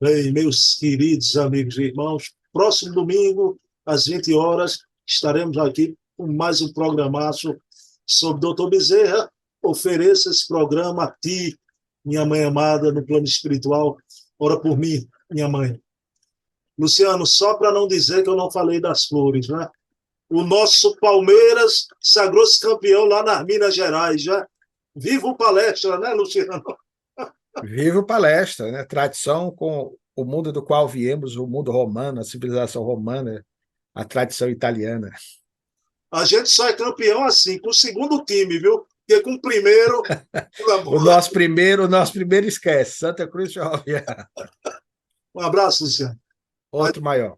Bem, meus queridos amigos e irmãos, próximo domingo, às 20 horas, estaremos aqui com mais um programaço sobre Dr. Bezerra. Ofereça esse programa a ti, minha mãe amada, no plano espiritual. Ora por mim, minha mãe. Luciano, só para não dizer que eu não falei das flores, né? O nosso Palmeiras sagrou-se campeão lá nas Minas Gerais, já. Viva o palestra, né, Luciano? Viva o palestra, né? Tradição com o mundo do qual viemos, o mundo romano, a civilização romana, a tradição italiana. A gente só é campeão assim, com o segundo time, viu? Porque com o primeiro. O nosso primeiro esquece, Santa Cruz Ferroviária. Um abraço, Luciano. Outro maior.